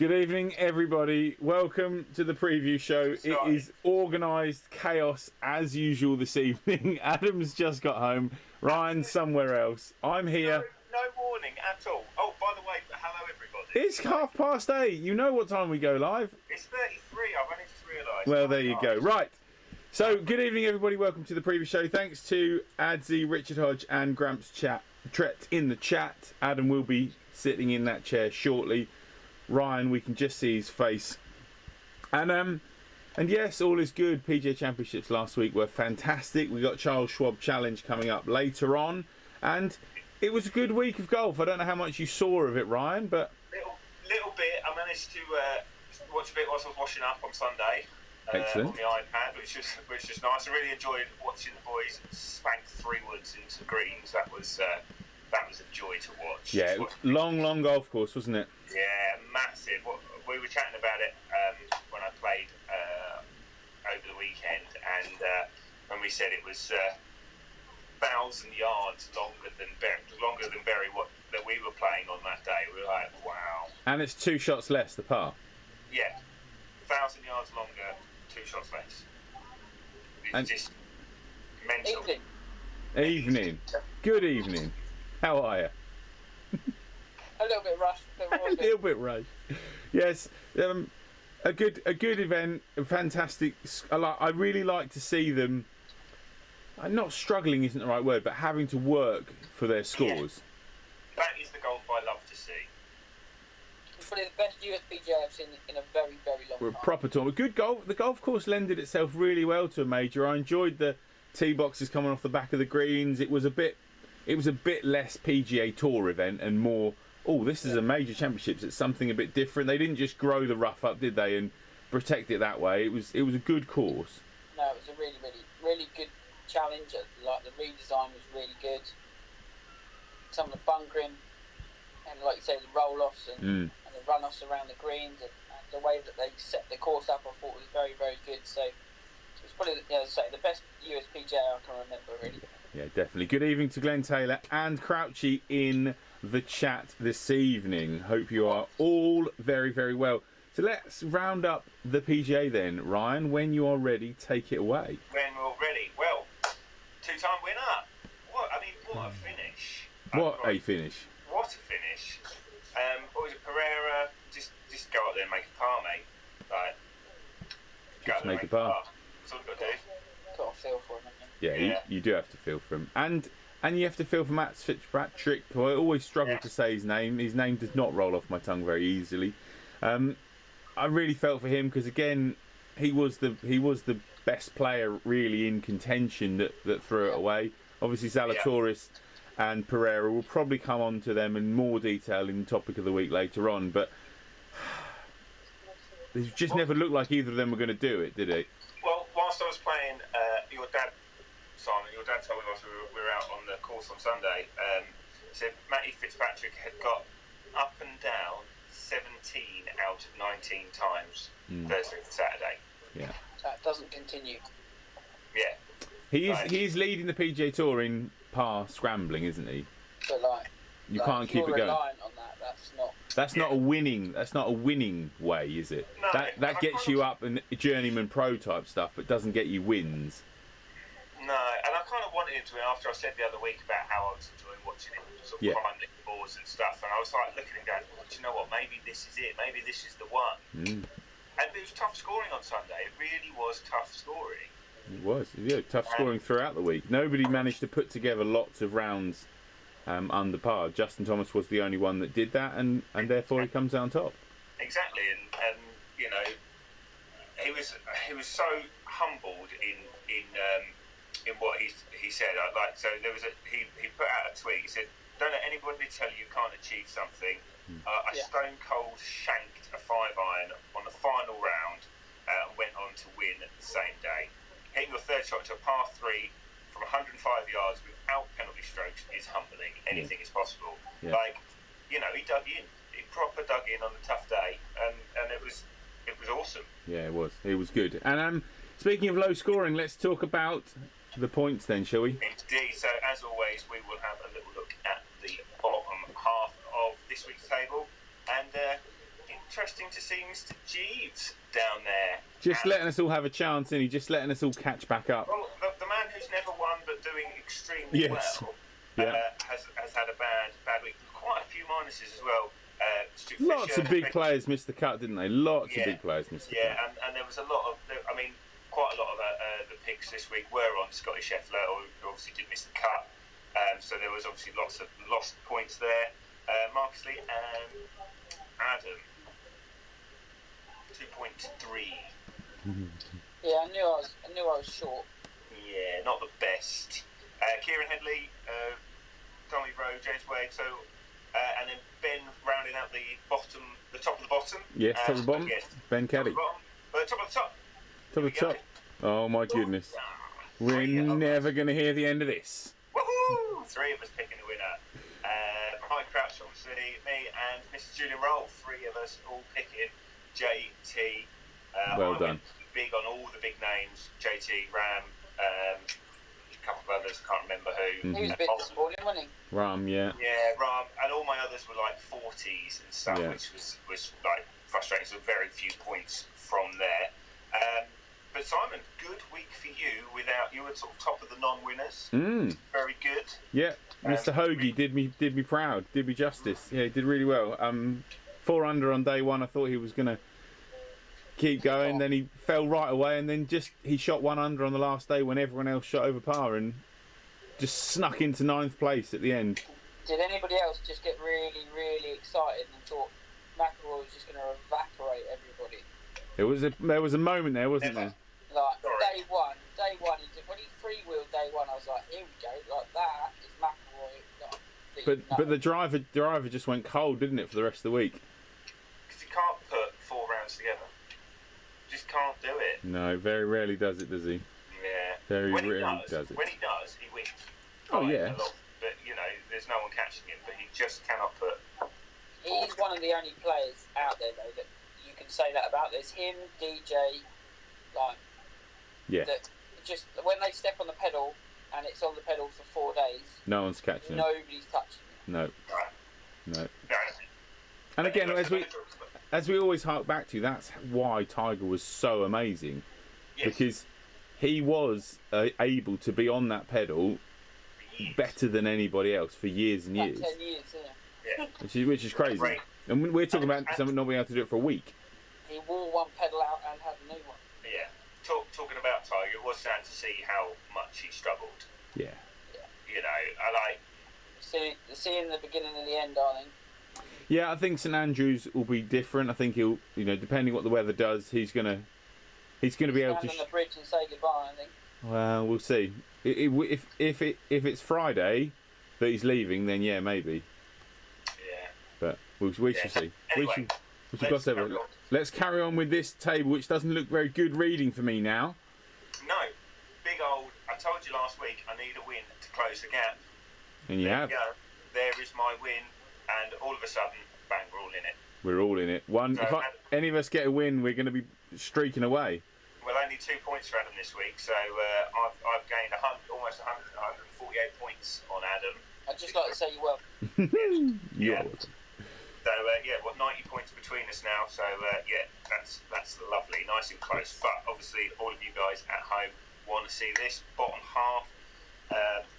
Good evening, everybody. Welcome to the preview show. It is organised chaos as usual this evening. Adam's just got home. Ryan's somewhere else. I'm here. No warning at all. Oh, by the way, hello everybody. It's 8:30. You know what time we go live. It's 33. I've only just realised. Well, there you go. Right. So, good evening, everybody. Welcome to the preview show. Thanks to Adzi, Richard Hodge, and Gramps Trett in the chat. Adam will be sitting in that chair shortly. Ryan, we can just see his face. And yes, all is good. PGA Championships last week were fantastic. We got Charles Schwab Challenge coming up later on. And it was a good week of golf. I don't know how much you saw of it, Ryan, but... Little bit. I managed to watch a bit whilst I was washing up on Sunday. Excellent. On the iPad, which was nice. I really enjoyed watching the boys spank 3 woods into greens. That was a joy to watch. Yeah, long golf course, wasn't it? Yeah, massive. We were chatting about it when I played over the weekend, and when we said it was 1,000 yards longer than Berry that we were playing on that day, we were like, wow. And it's 2 shots less, the par. Yeah, 1,000 yards longer, 2 shots less. It's just mental. Evening. Good evening. How are you? A little bit rushed. A little bit rushed. Yes, a good event, fantastic. I really like to see them. Not struggling isn't the right word, but having to work for their scores. Yeah. That is the golf I love to see. It's probably the best USPGA I've seen in a very, very long time. Proper tournament. Good golf. The golf course lended itself really well to a major. I enjoyed the tee boxes coming off the back of the greens. It was a bit less PGA Tour event and more. Oh, this is a major championships. It's something a bit different. They didn't just grow the rough up, did they, and protect it that way. It was a good course. No, it was a really, really, really good challenge. Like the redesign was really good. Some of the bunkering and, like you say, the roll-offs and the run-offs around the greens and the way that they set the course up, I thought was very, very good. So it was probably, as I say, the best USPGA I can remember, really. Yeah, definitely. Good evening to Glenn Taylor and Crouchy in the chat this evening. Hope you are all very, very well. So let's round up the PGA then. Ryan, when you are ready, take it away. When we're ready. Well, 2-time winner. What a finish. What a finish. What a finish. What was it, Pereira? Just go up there and make a par, mate. Like, just make a par. That's all you've got to do. Got to feel for him, I think. Yeah, you do have to feel for him. And you have to feel for Matt Fitzpatrick, who I always struggle to say his name. His name does not roll off my tongue very easily. I really felt for him because, again, he was the best player really in contention that threw it away. Obviously, Zalatoris and Pereira will probably come on to them in more detail in the topic of the week later on, but it just never looked like either of them were going to do it, did it? Well, whilst I was playing, your dad told me whilst we were out on the course on Sunday, said Matty Fitzpatrick had got up and down 17 out of 19 times Thursday to Saturday. Yeah. That doesn't continue. Yeah. He is leading the PGA Tour in par scrambling, isn't he? But you can't keep it going. Relying on that, that's not a winning. That's not a winning way, is it? No, that gets you up in journeyman pro type stuff, but doesn't get you wins. No, and I kind of wanted him to, after I said the other week about how I was enjoying watching him sort of climb the boards and stuff, and I was like looking and going, well, do you know what? Maybe this is it. Maybe this is the one. And it was tough scoring on Sunday. It really was tough scoring. It was, tough scoring throughout the week. Nobody managed to put together lots of rounds under par. Justin Thomas was the only one that did that, and therefore he comes out on top. Exactly, and you know, he was so humbled in what he said. So there was he put out a tweet. He said, "Don't let anybody tell you can't achieve something." I stone cold shanked a 5-iron on the final round and went on to win the same day. Hitting your third shot to a par 3 from 105 yards without penalty strokes is humbling. Anything is possible. Yeah. Like, you know, he dug in. He proper dug in on a tough day, and it was awesome. Yeah, it was. It was good. And speaking of low scoring, let's talk about the points then, shall we? Indeed. So as always, we will have a little look at the bottom half of this week's table, and interesting to see Mr. Jeeves down there. Just letting us all have a chance, and he just letting us all catch back up. Well, the man who's never won but doing extremely Yes. well Yeah. has had a bad week. Quite a few minuses as well. Stu Lots Fisher, of big players missed the cut, didn't they? Lots of big players missed the cut. Yeah, and there was a lot of, I mean, quite a lot of the picks this week were on Scotty Scheffler, who obviously did miss the cut. So there was obviously lots of lost points there. Marcus Lee and Adam, 2.3. Yeah, I knew I was short. Yeah, not the best. Kieran Headley, Tommy Rowe, James Wade, so and then Ben rounding out the top of the bottom. Yes, top of the bottom. Yes, Ben Caddy. Top of the top. Top of the top. Oh my goodness. We're never going to hear the end of this. Woohoo! 3 of us picking a winner. Mike Crouch, obviously, me and Mr. Julian Roll. 3 of us all picking JT. Well I done. went big on all the big names. JT, Ram, a couple of others, can't remember who. He was a bit disappointing, wasn't he? Ram, yeah. Yeah, Ram, and all my others were like 40s and stuff, Yeah. which was like frustrating. So very few points from there. But Simon, good week for you. You were sort of top of the non-winners. Very good. Yeah, Mr. Hoagie did me proud, did me justice. Yeah, he did really well. 4 under on day one. I thought he was gonna keep going. Then he fell right away, and then he shot 1 under on the last day when everyone else shot over par, and just snuck into 9th place at the end. Did anybody else just get really, really excited and thought McIlroy was just going to evaporate everybody? There was a moment there, wasn't there? Like day one, when he freewheeled day one, I was like, here we go, like that is McIlroy. Like, But the driver just went cold, didn't it, for the rest of the week? Because he can't put 4 rounds together. Just can't do it. No, very rarely does it, does he? Yeah. Very when rarely he does it. When he does, he wins. Oh, yeah. But, there's no one catching him, but he just cannot put... He's one of the only players out there, though, that you can say that about. There's him, DJ, like... Yeah. That just, when they step on the pedal, and it's on the pedal for 4 days... No one's catching him. Nobody's touching him. No. Right. No. And again, as we always hark back to, that's why Tiger was so amazing. Yes. Because he was able to be on that pedal better than anybody else for years and years. 10 years, yeah. Which is crazy. Right. And we're talking about someone not being able to do it for a week. He wore one pedal out and had a new one. Yeah. Talking about Tiger, it was sad to see how much he struggled. Yeah. I like... Seeing the beginning and the end, darling. Yeah, I think St Andrews will be different. I think he'll, depending what the weather does, he's gonna be able to. Stand on the bridge and say goodbye, I think. Well, we'll see. If it's Friday that he's leaving, then yeah, maybe. Yeah. But we shall see. Anyway, Let's carry on with this table, which doesn't look very good reading for me now. No. Big old... I told you last week I need a win to close the gap. And you There have. you go. There is my win. And all of a sudden, bang, we're all in it. We're all in it. So, If any of us get a win, we're going to be streaking away. Well, only 2 points for Adam this week, so I've gained almost 148 points on Adam. I'd just like to say you well. Yeah. So 90 points between us now. So that's lovely, nice and close. But obviously, all of you guys at home want to see this bottom half.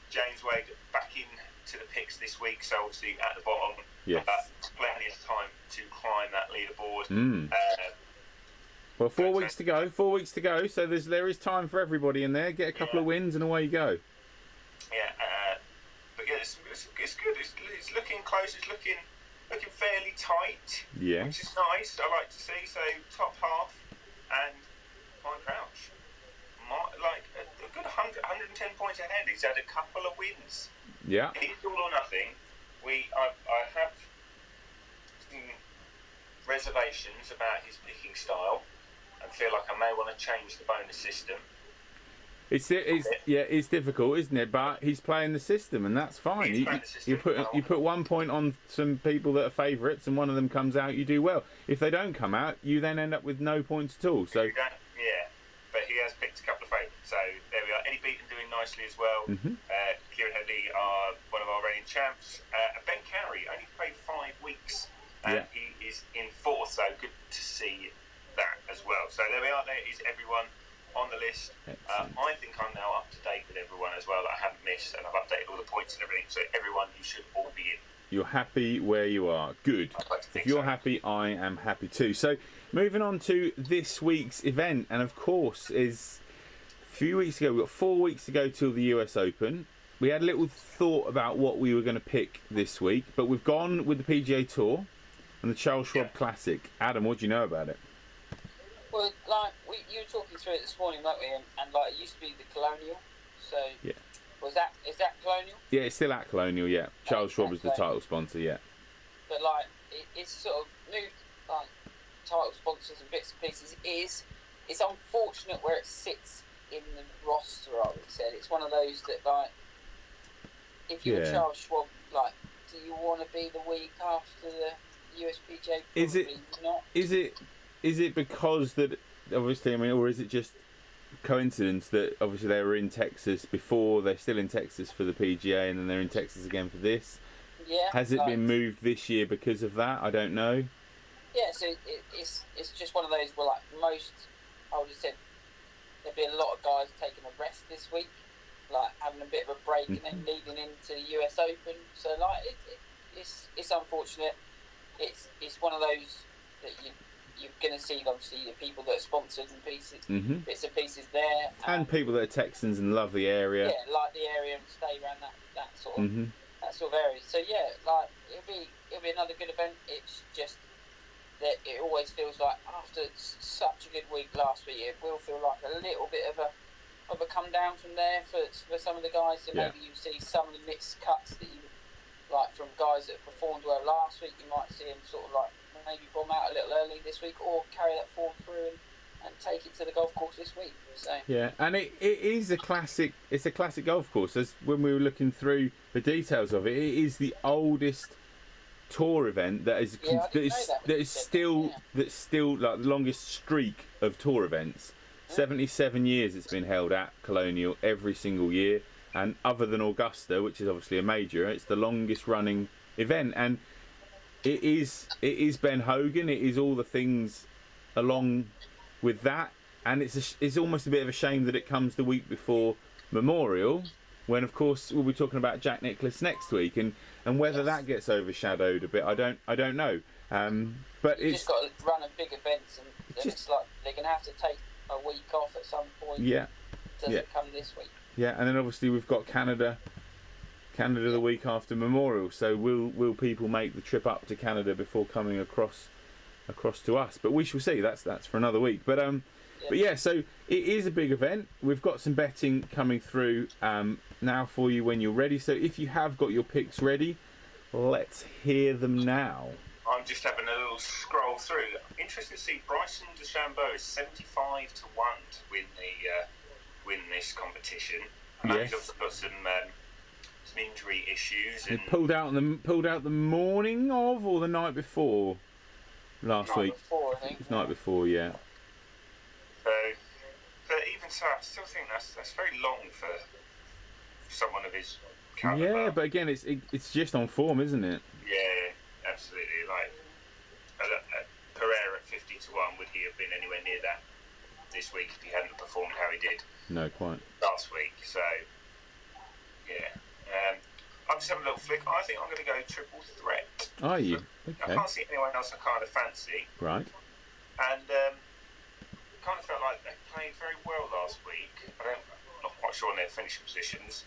James Wade back in to the picks this week, so obviously at the bottom. Yes. Plenty of time to climb that leaderboard. Well, 4 weeks to go. 4 weeks to go. So there is time for everybody in there. Get a couple of wins and away you go. Yeah, but yeah, it's good. It's looking close. It's looking fairly tight. Yes. Which is nice. I like to see. So top half and Mike Crouch, like a good 110 points ahead. He's had a couple of wins. Yeah. He's all or nothing. I have some reservations about his picking style, and feel like I may want to change the bonus system. It's difficult, isn't it? But he's playing the system, and that's fine. You put 1 point on some people that are favourites, and one of them comes out, you do well. If they don't come out, you then end up with no points at all. So but he has picked a couple of favourites. So there we are. Eddie Beaton doing nicely as well. Kieran Headley are one of our reigning champs. Ben Carey only played 5 weeks, and he is in 4th. So good there we are. There is everyone on the list. I think I'm now up to date with everyone as well. That I haven't missed, and I've updated all the points and everything. So everyone, you should all be in. You're happy where you are. Good. I'd like to think If you're so. happy, I am happy too. So, moving on to this week's event, and of course, is a few weeks ago. We've got 4 weeks to go till the US Open. We had a little thought about what we were going to pick this week, but we've gone with the PGA Tour and the Charles Schwab Classic. Adam, what do you know about it? Well, like you were talking through it this morning, weren't we? And like it used to be the Colonial. So Yeah. is that Colonial? Yeah, it's still at Colonial, yeah. Charles Schwab is the title sponsor, yeah. But like it's sort of moved like title sponsors and bits and pieces. It's unfortunate where it sits in the roster. I would say it's one of those that like if you're Yeah. Charles Schwab, like do you want to be the week after the USPGA? Is it- Probably not. Is it because that, obviously, I mean, or is it just coincidence that obviously they were in Texas before, they're still in Texas for the PGA, and then they're in Texas again for this? Yeah. Has it like, been moved this year because of that? I don't know. Yeah, so it's just one of those where like most, I would have said there'd be a lot of guys taking a rest this week, like having a bit of a break and then leading into the US Open. So like it's unfortunate. It's one of those that you're going to see obviously the people that are sponsored and pieces, bits and pieces there, And people that are Texans and love the area. yeah, like the area and stay around that sort of that sort of area. So yeah, like it'll be another good event. It's just that it always feels like after such a good week last week, it will feel like a little bit of a come down from there for some of the guys. So Yeah. maybe you see some of the mixed cuts that you like from guys that performed well last week. You might see them sort of like maybe bomb out a little early this week, or carry that form through and take it to the golf course this week. So Yeah, and it is a classic. It's a classic golf course. As when we were looking through the details of it, it is the oldest tour event that is Yeah, I didn't know that when that you is said that, still yeah. that's still like the longest streak of tour events. 77 years it's been held at Colonial every single year, and other than Augusta, which is obviously a major, it's the longest running event. And it is Ben Hogan. It is all the things along with that, and it's almost a bit of a shame that it comes the week before Memorial, when of course we'll be talking about Jack Nicklaus next week, and whether that gets overshadowed a bit, I don't know. But you it's just got to run a big events, and then it's like they're going to have to take a week off at some point. yeah, Does yeah. it come this week? yeah, and then obviously we've got Canada the week after Memorial. So will people make the trip up to Canada before coming across to us? But we shall see. That's for another week. But yeah, so it is a big event. We've got some betting coming through now for you when you're ready. So if you have got your picks ready, let's hear them now. I'm just having a little scroll through. Interesting to see Bryson DeChambeau is 75 to 1 to win this competition. I know he's Yes. also got some injury issues. He And pulled out the morning of, or the night before last Night week. before, I think. It's night before, yeah. so, but even so, I still think that's very long for someone of his caliber. Yeah, but again, it's just on form, isn't it? Yeah, absolutely. Like Pereira at 50 to 1, would he have been anywhere near that this week if he hadn't performed how he did No, quite. last week? So, yeah. I'm just having a little flick. I think I'm going to go triple threat. Are you? I Okay. can't see anyone else I kind of fancy. Right. And kind of felt like they played very well last week. I'm not quite sure on their finishing positions.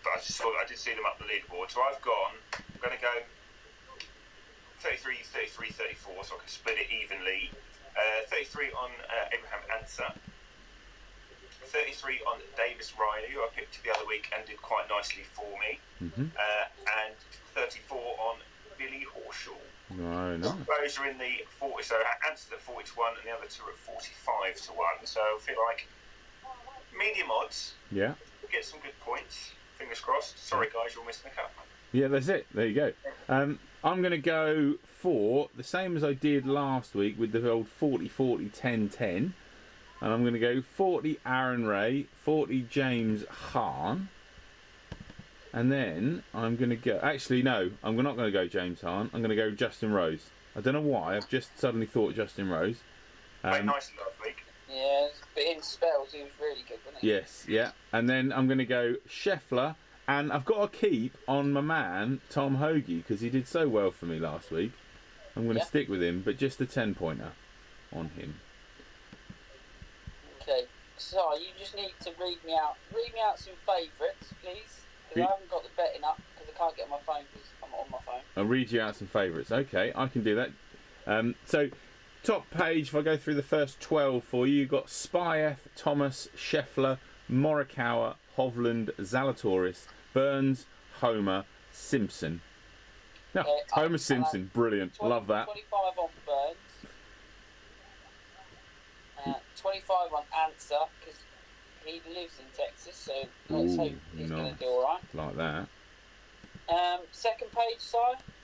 But I did see them up the leaderboard. So I'm going to go 33, 33, 34, so I can split it evenly. 33 on Abraham Ansah. 33 on Davis Riley, who I picked the other week and did quite nicely for me. And 34 on Billy Horschel. Right, nice. Those are in the 40, so Ansah's at 40 to 1 and the other two are at 45 to 1. So I feel like medium odds, Yeah. get some good points. Fingers crossed. Sorry guys, you're missing the cut. Yeah, that's it. There you go. I'm going to go for the same as I did last week with the old 40, 40, 10, 10. And I'm going to go 40 Aaron Ray, 40 James Hahn. And then I'm going to go... Actually, no, I'm not going to go James Hahn. I'm going to go Justin Rose. I don't know why. I've just suddenly thought Justin Rose. Played nicely last week. Yeah, but in spells he was really good, wasn't he? Yes, yeah. And then I'm going to go Scheffler, and I've got to keep on my man Tom Hoagie because he did so well for me last week. I'm going to stick with him, but just a 10-pointer on him. Okay, so you just need to read me out some favourites, please, because I haven't got the betting up because I can't get on my phone because I'm on my phone. I'll read you out some favourites. Okay, I can do that. So, top page, if I go through the first 12 for you, you've got Spieth, Thomas, Scheffler, Morikawa, Hovland, Zalatoris, Burns, Homer, Simpson. No, Homer Simpson, brilliant. 20, Love that. 25 on Burns. 25 on Answer, because he lives in Texas, so let's hope he's going to do alright. Like that. Second page, Si?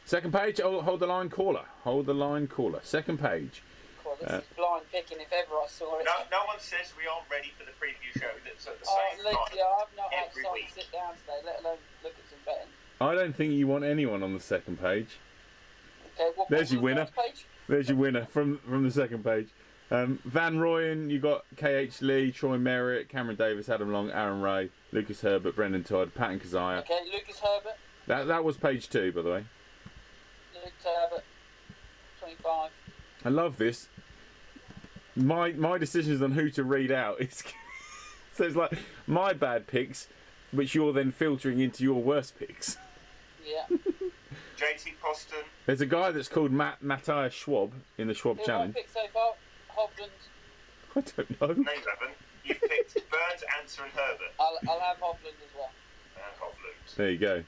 Second page, hold the line caller. Hold the line caller. Second page. God, this is blind picking if ever I saw it. No one says we aren't ready for the preview show. That's at the Oh, same look, time. yeah, I've not had every time week. to sit down today, let alone look at some betting. I don't think you want anyone on the second page. Okay, There's your the winner. first page? There's your winner from the second page. Van Rooyen, you got KH Lee, Troy Merritt, Cameron Davis, Adam Long, Aaron Ray, Lucas Herbert, Brendan Todd, Patton Kazaya. Okay, Lucas Herbert. That was page 2, by the way. Lucas Herbert, 25. I love this. My decisions on who to read out is so it's like my bad picks, which you're then filtering into your worst picks. Yeah. JT Poston. There's a guy that's called Matthias Schwab in the Schwab Who Challenge. have I picked so far? Hovland. I don't know. No, you haven't. You picked Burns, Answer, and Herbert. I'll have Hovland as well. And Hovland. There you go.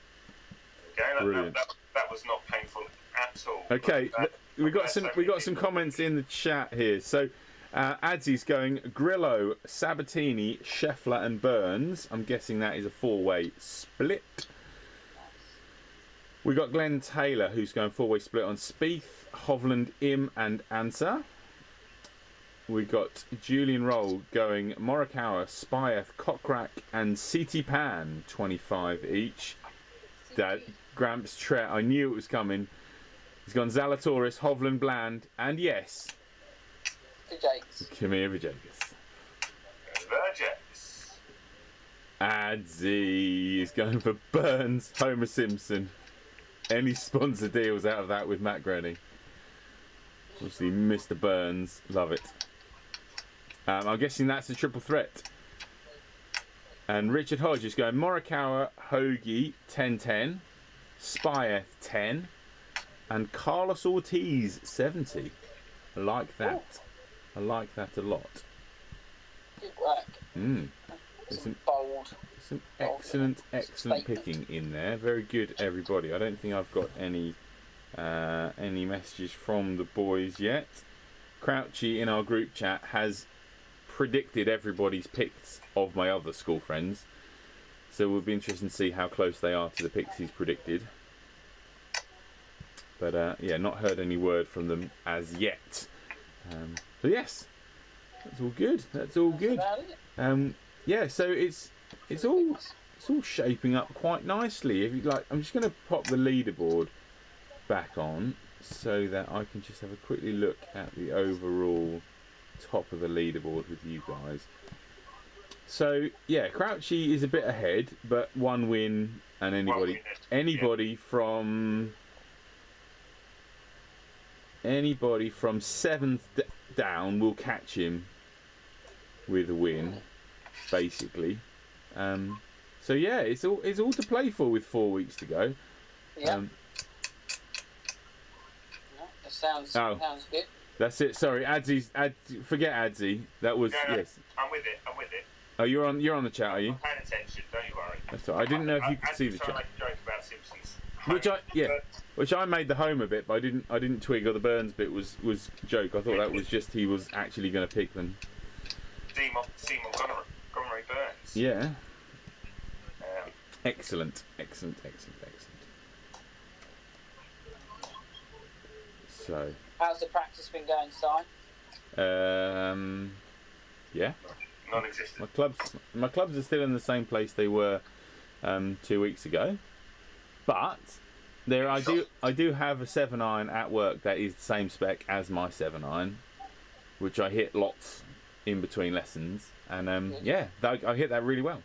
Okay, Brilliant. that was not painful at all. Okay, we got some comments in the chat here. So Adsy's going Grillo, Sabatini, Scheffler, and Burns. I'm guessing that is a 4-way split. We got Glenn Taylor, who's going 4-way split on Spieth, Hovland, Im, and Answer. We got Julian Roll going Morikawa, Spieth, Kokrak, and CT Pan, 25 each. Dad, Gramps, Trett, I knew it was coming. He's gone Zalatoris, Hovland, Bland, and yes, Kimi Vajagas. Verges. Adsy is going for Burns, Homer Simpson. Any sponsor deals out of that with Matt Grenny. Obviously, Mr. Burns, love it. I'm guessing that's a triple threat. And Richard Hodge is going Morikawa, Hoagie, 10-10, Spieth, 10, and Carlos Ortiz, 70. I like that. I like that a lot. Good work. Some Bold. Some excellent picking in there. Very good, everybody. I don't think I've got any messages from the boys yet. Crouchy in our group chat has predicted everybody's picks of my other school friends, so we'll be interested to see how close they are to the picks he's predicted. But yeah, not heard any word from them as yet. So yes, that's all good. That's all good. Yeah, so it's all shaping up quite nicely. If you like, I'm just going to pop the leaderboard back on so that I can just have a quickly look at the overall top of the leaderboard with you guys. So yeah, Crouchy is a bit ahead, but 1 win, and anybody from 7th down will catch him with a win, basically. So yeah, it's all to play for with 4 weeks to go. Yeah. That sounds good. That's it. Sorry, forget Adsy. That was yes. I'm with it. Oh, you're on the chat, are you? I'm paying attention. Don't you worry. That's all right. I didn't know if you could see the chat. Make a joke about Simpsons. Which I made the Homer bit, but I didn't twig. Or the Burns bit was a joke. I thought that was just he was actually going to pick them. C. Montgomery Burns. Yeah. Excellent. So. How's the practice been going, Si? Yeah. Non-existent. My clubs are still in the same place they were 2 weeks ago, but I do have a 7-iron at work that is the same spec as my 7-iron. which I hit lots in between lessons, and I hit that really well.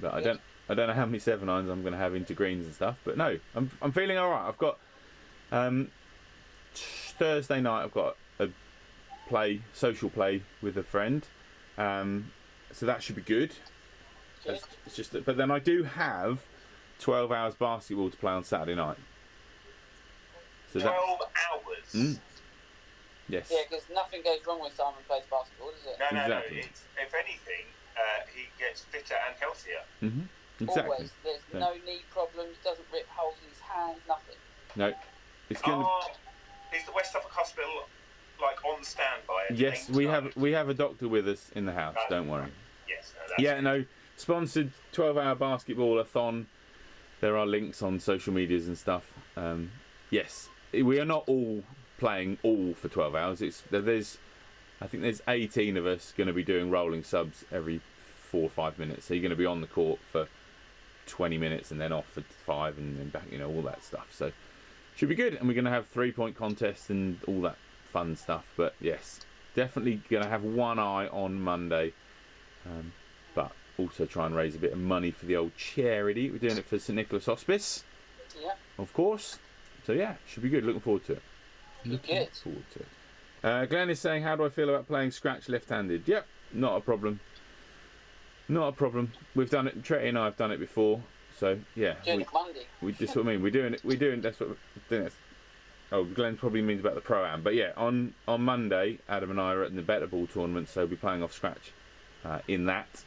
But I don't know how many 7-irons I'm going to have into greens and stuff. But no, I'm feeling all right. I've got Thursday night. I've got a social play with a friend, so that should be good. It's just that, but then I do have 12 hours basketball to play on Saturday night. So 12 hours. Yes. Yeah, because nothing goes wrong when Simon plays basketball, does it? No. Exactly. It's, if anything, he gets fitter and healthier. Exactly. Always. There's no knee problems. Doesn't rip holes in his hands. Nothing. No. It's going to. Is the West Suffolk Hospital like on standby? Yes, we have a doctor with us in the house. Don't worry. Yes. No. Sponsored 12-hour basketball-a-thon. There are links on social medias and stuff. Yes, we are not all playing all for 12 hours. I think there's 18 of us going to be doing rolling subs every 4 or 5 minutes. So you're going to be on the court for 20 minutes and then off for 5 and then back, all that stuff. So should be good. And we're going to have 3-point contests and all that fun stuff. But yes, definitely going to have one eye on Monday. But also try and raise a bit of money for the old charity. We're doing it for St Nicholas Hospice. Yeah. Of course. So yeah, should be good. Looking forward to it. Looking forward to it. Glenn is saying, how do I feel about playing scratch left-handed? Yep, not a problem. Not a problem. We've done it. Trett and I have done it before. So yeah. Doing it Monday. That's what I mean. We're doing it. That's what. Oh, Glenn probably means about the pro-am. But yeah, on Monday, Adam and I are at the better ball tournament, so we'll be playing off scratch in that.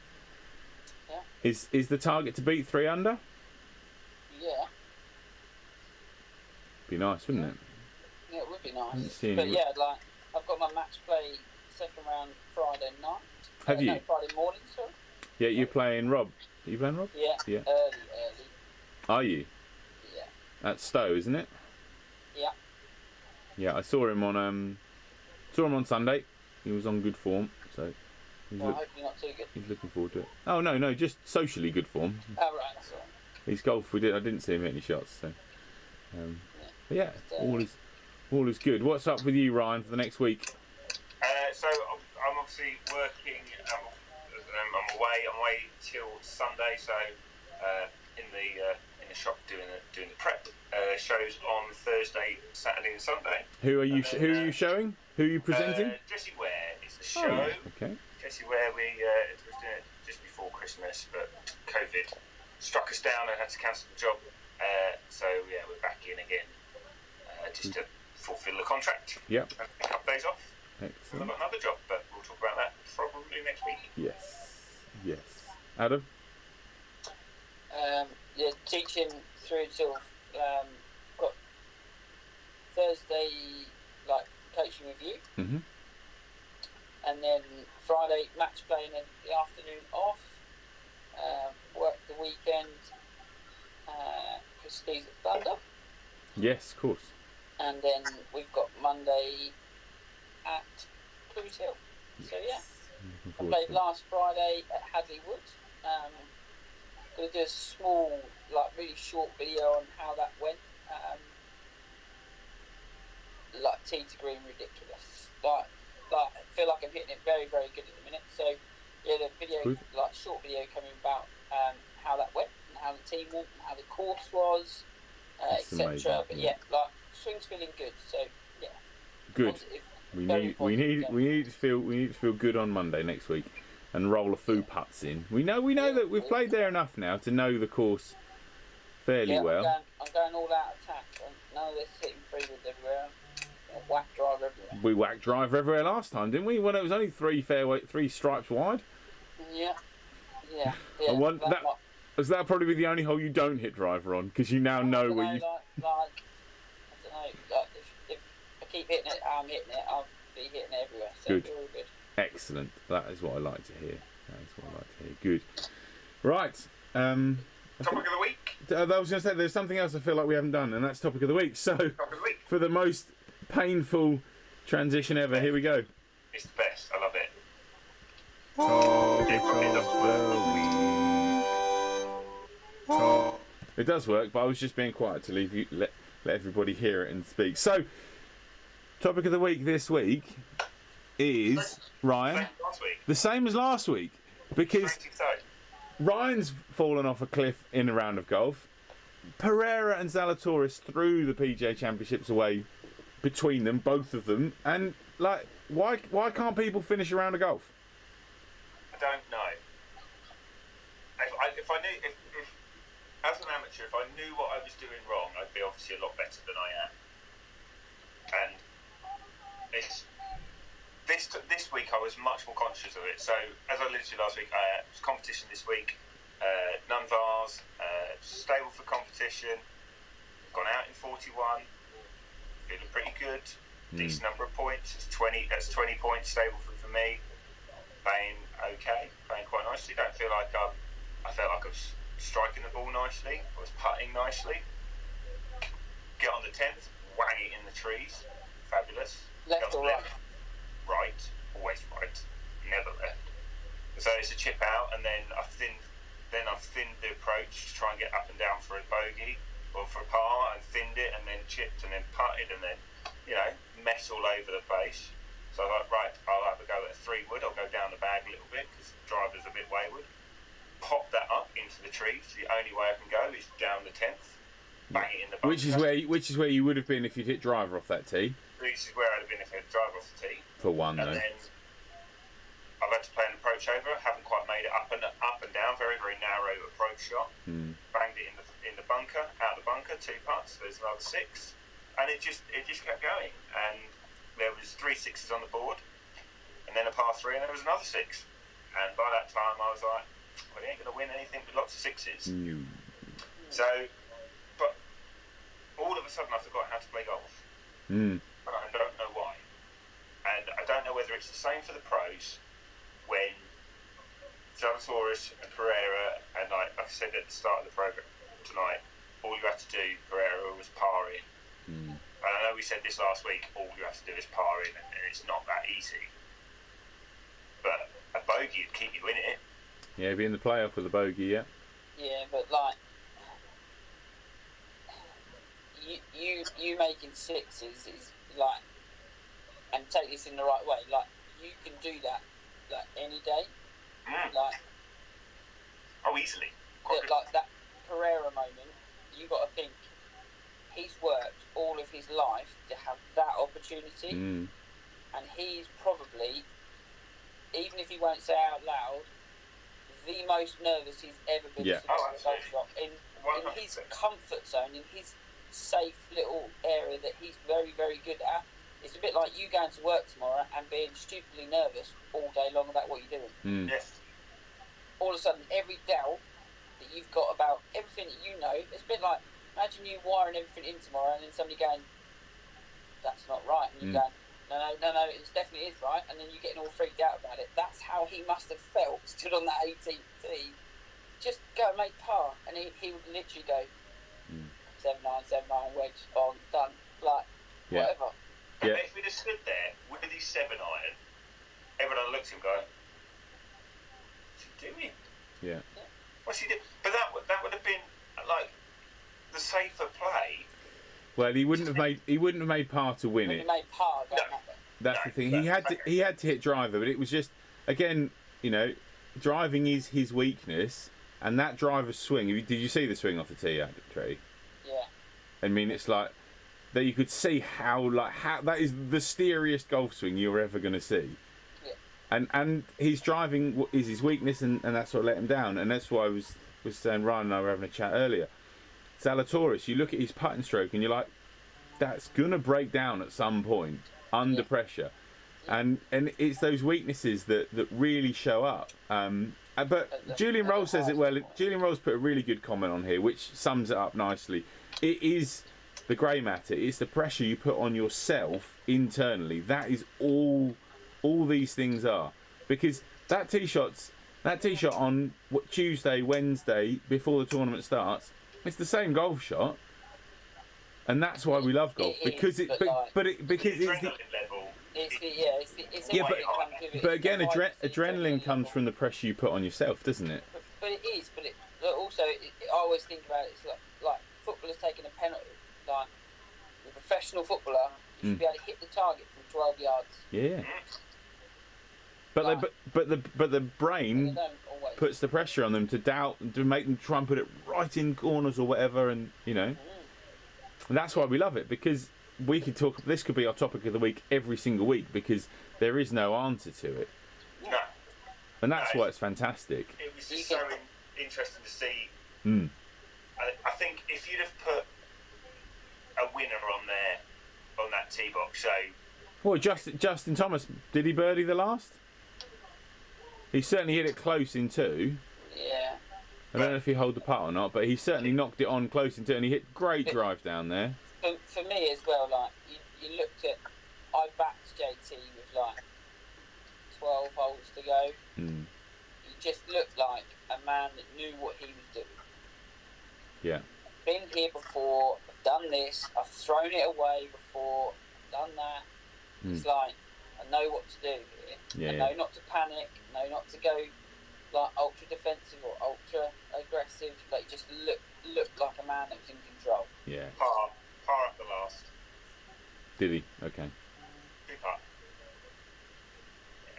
Yeah. Is the target to beat 3 under? Yeah. Be nice, wouldn't it? Yeah, it would be nice. But yeah, I've got my match play second round Friday night. Have you? No, Friday morning, sorry. Yeah, you're playing Rob. Are you playing Rob? Yeah. Early. Are you? Yeah. At Stowe, isn't it? Yeah. Yeah, I saw him on Sunday. He was on good form, so hopefully not too good. he's looking forward to it. Oh no, just socially good form. Oh right, that's all right. He's golf. I didn't see him hit any shots, so. But yeah, all is good. What's up with you, Ryan, for the next week? So I'm obviously working. I'm away till Sunday. So in the shop doing the prep shows on Thursday, Saturday, and Sunday. Who are you showing? Who are you presenting? Jessie Ware is the show. Okay. Jessie Ware, we was doing it just before Christmas, but COVID struck us down and had to cancel the job. So yeah, we're back in again, just to fulfil the contract. Yep. And a couple of days off. Excellent. I've got another job, but we'll talk about that probably next week. Yes. Adam? Yeah, teaching through till got Thursday coaching review, and then Friday match play, and then the afternoon off. Work the weekend because Steve's at Thunder. Yes, of course. And then we've got Monday at Cruise Hill. So yeah, I played last Friday at Hadley Wood. Going to do a small, really short video on how that went. Tee to green, ridiculous. I feel like I'm hitting it very, very good at the minute. So yeah, the video, short video coming about how that went and how the team went and how the course was, etc. But yeah, swing's feeling good. So yeah, good. Positive, we need to feel good on Monday next week, and roll a few putts in. We know that we've played there enough now to know the course fairly well. I'm going all out attack. None of this hitting 3-wood everywhere. Whack drive everywhere. We whacked drive everywhere last time, didn't we? When it was only 3 stripes wide. Yeah. That'll probably be the only hole you don't hit driver on, because you now know where you. I don't know. If I keep hitting it, I'm hitting it. I'll be hitting it everywhere. So good. All good. Excellent. That is what I like to hear. Good. Right. Topic of the week. I was going to say there's something else I feel like we haven't done, and that's topic of the week. So, for the most painful transition ever, here we go. It's the best. I love it. It does work, but I was just being quiet to let everybody hear it and speak. So, Topic of the week this week is, Ryan, the same as last week. Because Ryan's fallen off a cliff in a round of golf. Pereira and Zalatoris threw the PGA Championships away between them, both of them. And, like, why can't people finish a round of golf? I don't know. If I knew, if as an amateur, if I knew what I was doing wrong, I'd be obviously a lot better than I am. And this week I was much more conscious of it. So as I alluded to last week, it was competition this week. None vars, stable for competition. Gone out in 41, feeling pretty good. Decent number of points. That's 20 points stable for me. Playing okay, playing quite nicely. Don't feel like I felt like I was striking the ball nicely. I was putting nicely. Get on the 10th, wang it in the trees. Fabulous. Left or right? Right, always right. Never left. So it's a chip out, and then I've thinned the approach to try and get up and down for a bogey or for a par, and thinned it, and then chipped, and then putted, and then mess all over the place. So I thought, right, I'll have a go at a 3-wood. I'll go down the bag a little bit because the driver's a bit wayward. Pop that up into the trees. The only way I can go is down the 10th. Bang it in the bunker. Which is where you would have been if you'd hit driver off that tee. This is where I'd have been if I had driver off the tee. For one, and though. Then I've had to play an approach over. Haven't quite made it up and down. Very, very narrow approach shot. Banged it in the bunker, out of the bunker. 2 putts. There's another 6, and it just kept going. And there was 3 6s on the board, and then a par 3, and there was another 6. And by that time, I was like, well, he ain't going to win anything with lots of 6s. No. So, but all of a sudden, I forgot how to play golf. And I don't know why. And I don't know whether it's the same for the pros when Zalatoris and Pereira, and like I said at the start of the programme tonight, all you had to do, Pereira, was par in. And I know we said this last week, all you have to do is par in, and it's not that easy. But a bogey would keep you in it. Yeah, be in the playoff with a bogey, yeah. Yeah, but like you making 6s is like, and take this in the right way. Like you can do that like any day. Like easily. Like that Pereira moment. You got to think he's worked all of his life to have that opportunity, and he's probably, even if he won't say out loud, the most nervous he's ever been to a golf shop in his comfort zone, in his safe little area that he's very, very good at. It's a bit like you going to work tomorrow and being stupidly nervous all day long about what you're doing. Yes. All of a sudden, every doubt that you've got about everything that you know, it's a bit like, imagine you wiring everything in tomorrow and then somebody going, that's not right, and you going, no, it definitely is right, and then you're getting all freaked out about it. That's how he must have felt, stood on that 18th tee. Just go and make par, and he would literally go 7-9, wedge, on, done, like, whatever. And if we'd have stood there with his 7-iron, everyone looked at him going, what's he doing? Yeah. What's he doing? But that would have been, like, the safer play. Well, he wouldn't have made par to win it. He made par, That's the thing. He had to hit driver, but it was just, again, driving is his weakness, and that driver's swing. Did you see the swing off the tee, Trey? Yeah. I mean, it's like that. You could see how that is the steeriest golf swing you're ever going to see. Yeah. And his driving is his weakness, and that's what let him down. And that's why I was saying, Ryan and I were having a chat earlier. Zalatoris, you look at his putting stroke and you're like, that's gonna break down at some point under pressure, and it's those weaknesses that really show up. But Julian Rolls says it well. Julian Rolls put a really good comment on here, which sums it up nicely. It is the grey matter. It's the pressure you put on yourself internally. That is all these things are, because that tee shot on Tuesday, Wednesday before the tournament starts. It's the same golf shot, and that's why we love golf, because it's but again, adrenaline comes from the pressure you put on yourself, doesn't it? But it is. But also, I always think about it. It's like footballers taking a penalty. Like a professional footballer, You should be able to hit the target from 12 yards. Yeah. But the brain puts the pressure on them to doubt, to make them try and put it right in corners or whatever, and and that's why we love it, because we could talk. This could be our topic of the week every single week, because there is no answer to it. No. And that's why it's fantastic. It was just so interesting to see. I think if you'd have put a winner on that tee box show. Well, Justin Thomas, did he birdie the last? He certainly hit it close in 2. Yeah. I don't know if he held the putt or not, but he certainly knocked it on close in 2, and he hit great drive down there. For me as well, like you looked at, I backed JT with like 12 holes to go. He just looked like a man that knew what he was doing. Yeah. Been here before, I've done this, I've thrown it away before, I've done that. It's like, I know what to do here. I know not to panic, I know not to go like ultra defensive or ultra aggressive. Like, just looked like a man that was in control. Yeah. Par up the last. Did he? Okay. Good par.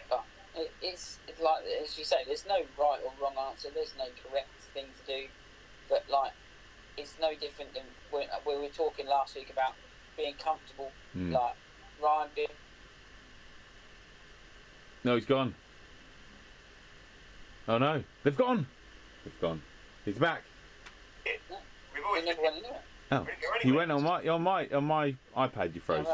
But it's like, as you say, there's no right or wrong answer. There's no correct thing to do. But like, it's no different than when we were talking last week about being comfortable. Like Ryan being. No, he's gone. Oh no, they've gone. They've gone. He's back. We never went anywhere. Oh, he went on my iPad. You froze.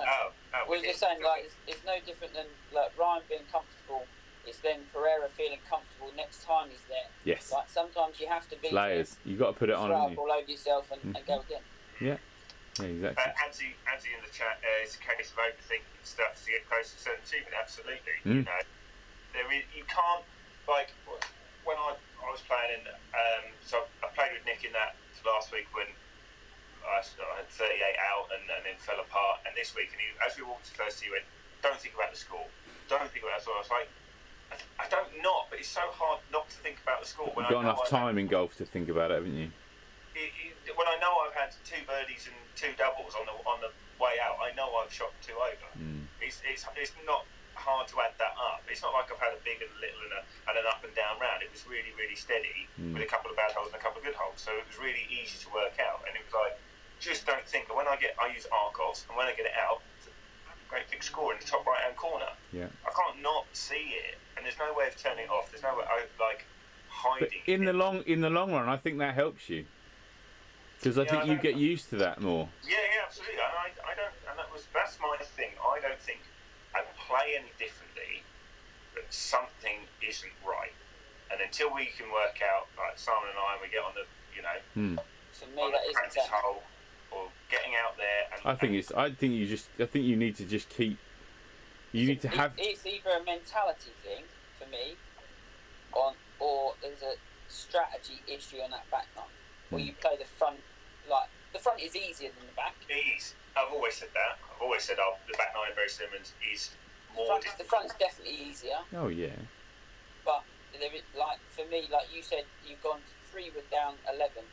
We're just saying, like, it's no different than like Ryan being comfortable. It's then Pereira feeling comfortable next time he's there. Yes. Like, sometimes you have to be layers. You got to put it on. All over yourself and go again. Yeah. Yeah, exactly. Andy in the chat, it's a case of overthinking stuff to get close to certain achievement. Absolutely. You know, you can't, like, when I was playing in, so I played with Nick in that last week when I had 38 out and then fell apart, and this week, and as we walked to first, he went, "Don't think about the score. Don't think about it." So I was like, I don't not, but it's so hard not to think about the score. You've got enough time in golf to think about it, haven't you? When I know I've had 2 birdies and 2 doubles on the way out, I know I've shot 2 over. It's not hard to add that up. It's not like I've had a big and a little and an up and down round. It was really, really steady with a couple of bad holes and a couple of good holes. So it was really easy to work out. And it was like, just don't think. And I use Arcos, and when I get it out, it's a great big score in the top right hand corner. Yeah. I can't not see it, and there's no way of turning it off. There's no way like hiding. But in the long run, I think that helps you. Because I think you get used to that more. Yeah, absolutely. And I don't, and that's my thing. I don't think I play any differently, but something isn't right. And until we can work out, like Simon and I, and we get on the, For me, that is practice hole or getting out there. And, I think you need to just keep. You need to have. It's either a mentality thing for me, or there's a strategy issue on that back nine, where you play the front. Like, the front is easier than the back. It is. I've always said that. I've always said the back nine of Barry Simmons is more difficult. The front's definitely easier. Oh yeah. But there is, like, for me, like you said, you've gone 3 with down 11.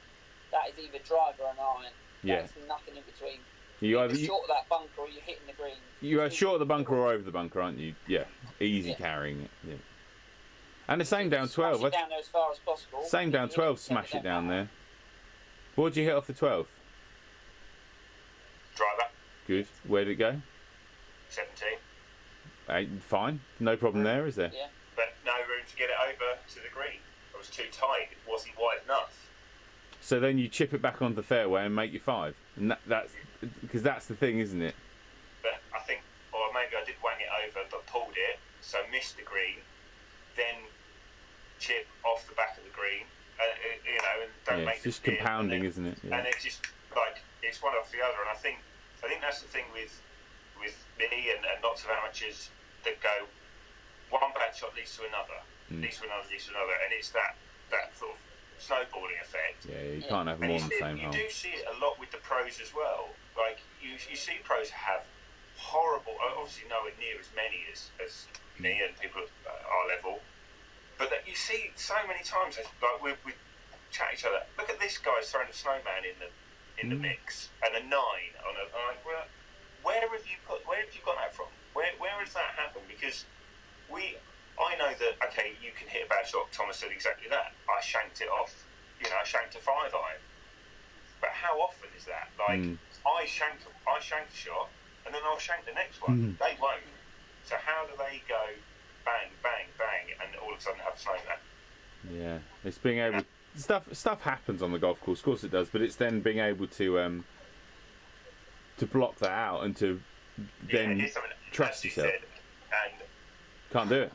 That is either driver or an iron. Yeah. There's nothing in between. You either short of that bunker or you're hitting the green. You are short of the bunker or over the bunker, aren't you? Yeah. Easy carrying it. Yeah. And the same down 12. Smash it down there as far as possible. Same down 12. Smash it down there. What did you hit off the 12th? Driver. Good. Where did it go? 17. Fine. No problem there, is there? Yeah. But no room to get it over to the green. It was too tight. It wasn't wide enough. So then you chip it back onto the fairway and make your 5. And that's because that's the thing, isn't it? But I think, or maybe I did wang it over but pulled it, so missed the green, then chip off the back of the green, and don't make it's just compounding, isn't it? Yeah. And it's just like it's one after the other. And I think that's the thing with me and lots of amateurs that go one bad shot leads to another, leads to another, and it's that sort of snowballing effect. Yeah, you can't have more on the same hole. You do see it a lot with the pros as well. Like you see pros have horrible, obviously nowhere near as many as me and people at our level, but that you see so many times. Like we chat each other. Look at this guy throwing a snowman in the mix and a 9 on a. I'm like, well, where have you got that from? Where has that happened? Because I know that, okay, you can hit a bad shot. Thomas said exactly that. I shanked it off. I shanked a 5-iron. But how often is that? Like, I shank a shot, and then I'll shank the next one. They won't. So how do they go bang, bang, bang, and all of a sudden have a snowman? Yeah, it's being able. Stuff happens on the golf course, of course it does. But it's then being able to block that out and to then trust yourself. And can't do it.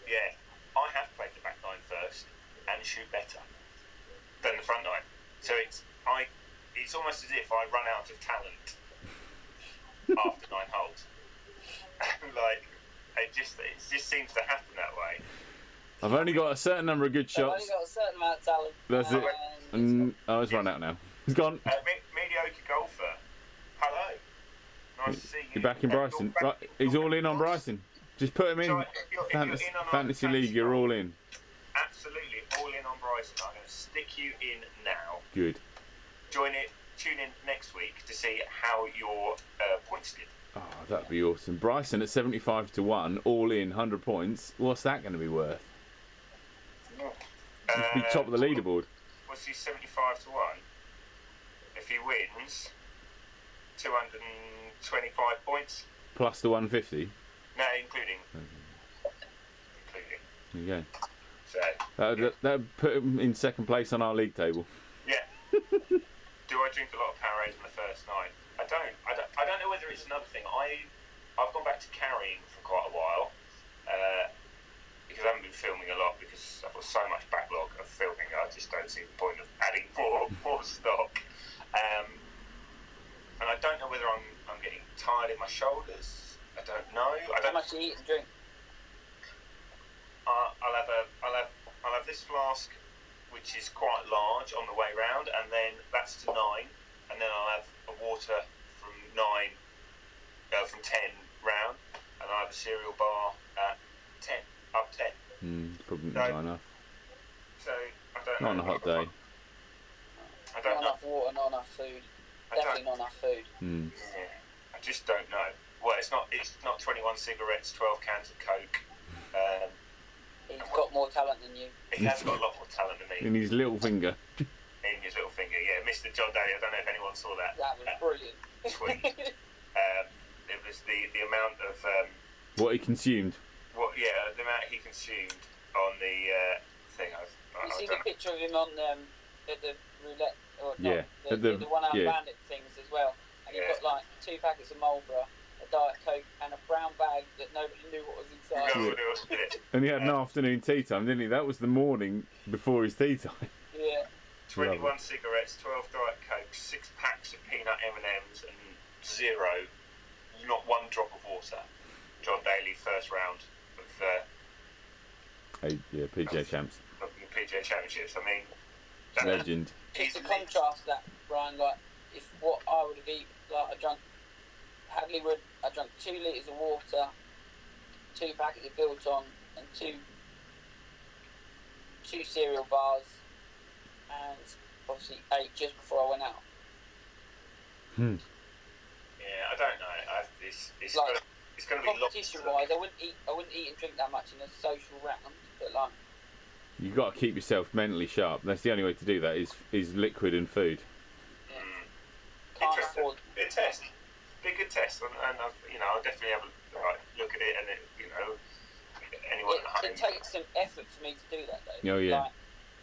Yeah, I have played the back nine first and shoot better than the front nine. So it's almost as if I run out of talent after 9 holes. Like it just seems to happen that way. I've only got a certain number of good shots. I've only got a certain amount of talent. That's it. And it's run out now. He's gone. Mediocre golfer. Hello. Nice to see you. You're back in Bryson. Right, he's all in on Bryson. Just put him in. Fantasy League, you're all in. Absolutely, all in on Bryson. I'm going to stick you in now. Good. Tune in next week to see how your points did. Oh, that'd be awesome. Bryson at 75 to 1, all in, 100 points. What's that going to be worth? He'd be top of the leaderboard. What's he 75 to 1? If he wins, 225 points. Plus the 150? No, including. There you go. So, that'd put him in second place on our league table. Yeah. Do I drink a lot of Powerade on the first night? I don't know whether it's another thing. I've gone back to carrying for quite a while because I haven't been filming a lot because I've got so much backlog of filming. I just don't see the point of adding more stock. And I don't know whether I'm getting tired in my shoulders. I don't know. How much do you eat and drink? I'll have this flask, which is quite large, on the way round, and then that's to 9, and then I'll have a water from 10 round, and I'll have a cereal bar at 10, up 10. Probably not enough. So I don't know. Not on a hot day. I don't not know. enough water, not enough food. Definitely not enough food. Yeah, I just don't know. Well, it's not 21 cigarettes, 12 cans of Coke. He's got more talent than you. He has got a lot more talent than me. In his little finger. In his little finger, yeah. Mr. John Daly, I don't know if anyone saw that. That was brilliant. Tweet. It was the amount of... what he consumed. The amount he consumed on the thing. You see the picture of him on at the roulette, or yeah, the one-hour bandit things as well. And he got like 2 packets of Marlboro, a Diet Coke, and a brown bag that nobody knew what was inside. Nobody else did. And he had an afternoon tea time, didn't he? That was the morning before his tea time. Yeah. 21 cigarettes, 12 Diet Coke, 6 packs of peanut M&Ms, and 0, not 1 drop of water. John Daly, first round of PGA champs. Of the PGA Championships. I mean, legend. Just to contrast that, Brian, like if what I would have eaten, like I drank 2 litres of water, 2 packets of Biltong, and two cereal bars, and obviously 8 just before I went out. Yeah, I don't know. It's going to be competition-wise. I wouldn't eat and drink that much in a social round, but like. You've got to keep yourself mentally sharp. That's the only way to do that. Is liquid and food. Can't afford. Be a test. Be a good test, and I'll definitely have a look at it, and anyone at home. It takes some effort for me to do that, though. Oh yeah.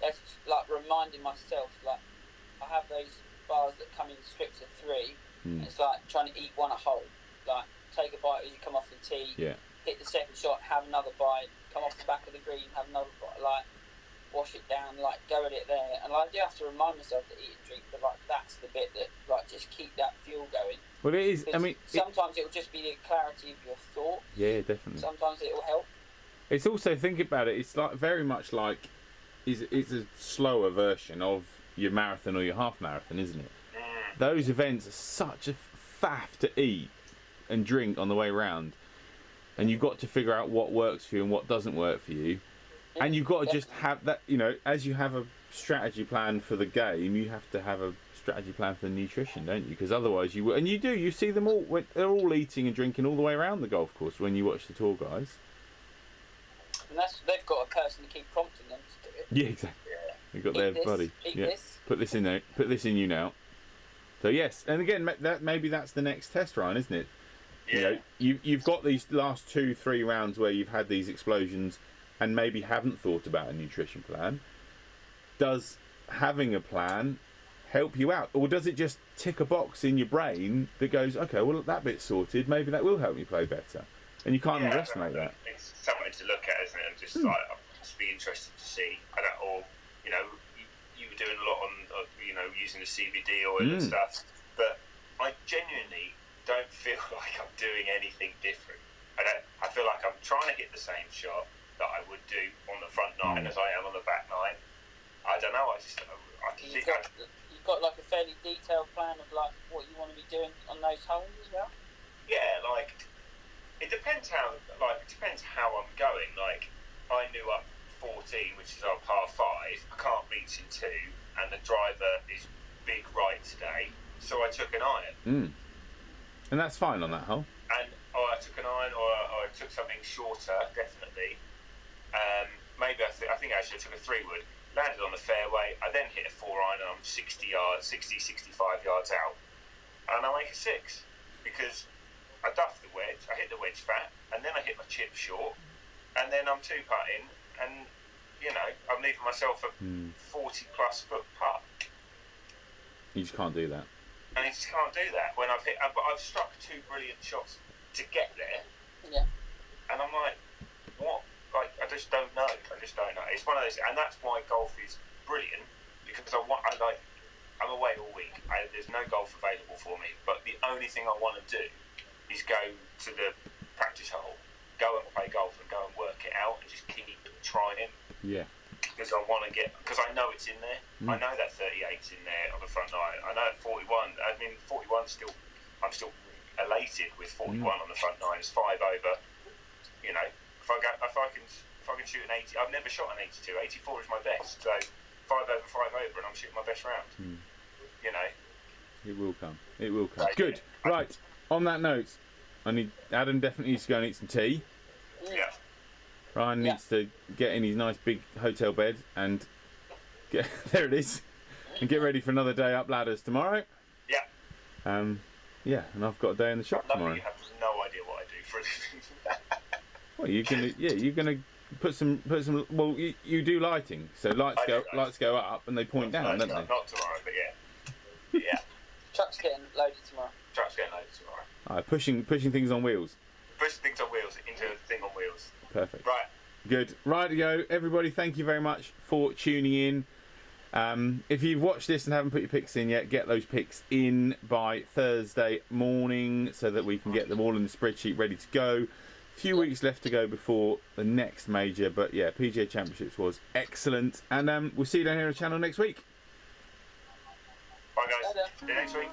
That's like reminding myself. Like I have those bars that come in strips of 3. And it's like trying to eat one a whole. Like take a bite as you come off the tee. Yeah. Hit the second shot, have another bite. Come off the back of the green, have another bite. Like wash it down, like go at it there. And like, I do have to remind myself to eat and drink, but like that's the bit that like just keep that fuel going. Well, it is. I mean, sometimes it will just be the clarity of your thought. Yeah, definitely. Sometimes it will help. It's also, think about it. It's like very much like it's a slower version of your marathon or your half marathon, isn't it? Those events are such a faff to eat and drink on the way round, and you've got to figure out what works for you and what doesn't work for you. And you've got to just have that, you know, as you have a strategy plan for the game, you have to have a strategy plan for nutrition, don't you? Because otherwise you will, and you see them all, they're all eating and drinking all the way around the golf course when you watch the tour guys. And they've got a person to keep prompting them to do it. Yeah, exactly. Yeah. You've got their buddy. Eat Yeah. this. Put this in there. Put this in you now. So yes, and again, maybe that's the next test, Ryan, isn't it? Yeah. You know, you've got these last 2-3 rounds where you've had these explosions and maybe haven't thought about a nutrition plan. Does having a plan help you out, or does it just tick a box in your brain that goes, okay, well that bit's sorted, maybe that will help me play better, and you can't underestimate that. It's something to look at, isn't it? And just like, I'd just be interested to see, or you know, you were doing a lot on, you know, using the CBD oil and stuff, but I genuinely don't feel like I'm doing anything different. I feel like I'm trying to hit the same shot that I would do on the front nine as I am on the back nine. I don't know. You've got like a fairly detailed plan of like what you want to be doing on those holes as well. Yeah, like it depends how I'm going. Like I knew up 14, which is our par 5. I can't reach in 2, and the driver is big right today, so I took an iron. And that's fine on that hole. And I took an iron, or I took something shorter, definitely. Maybe I think actually I took a 3-wood. Landed on the fairway. I then hit a 4-iron, and I'm 65 yards out, and I make a 6 because I duffed the wedge. I hit the wedge fat, and then I hit my chip short, and then I'm 2-putting, and you know I'm leaving myself a 40+ foot putt. You just can't do that. And you just can't do that when I've struck 2 brilliant shots to get there. Yeah. And I'm like, what? Like, I just don't know. It's one of those, and that's why golf is brilliant, because I'm away all week. There's no golf available for me. But the only thing I want to do is go to the practice hole, go and play golf, and go and work it out, and just keep trying. Yeah. Because I know it's in there. I know that 38's in there on the front nine. I know at 41. I mean, 41 still. I'm still elated with 41 on the front nine. It's 5 over. You know, if I can shoot an 80, I've never shot an 82. 84 is my best. So 5 over, 5 over, and I'm shooting my best round. You know. It will come. Right. Good. Right. On that note, Adam definitely needs to go and eat some tea. Yeah. Ryan needs to get in his nice big hotel bed and get there it is, and get ready for another day up ladders tomorrow. Yeah. Yeah, and I've got a day in the shop tomorrow. You have no idea what I do for a living. Well, you're gonna put some. Well, you do lighting, so lights go up and they point down, don't they? Not tomorrow, but yeah. Truck's getting loaded tomorrow. Alright, pushing things on wheels. Pushing things on wheels into a thing on wheels. Perfect. Right. Good. Right to go. Everybody, thank you very much for tuning in. If you've watched this and haven't put your picks in yet, get those picks in by Thursday morning so that we can get them all in the spreadsheet ready to go. A few weeks left to go before the next major, but yeah, PGA Championships was excellent. And we'll see you down here on the channel next week. Bye guys. See you next week.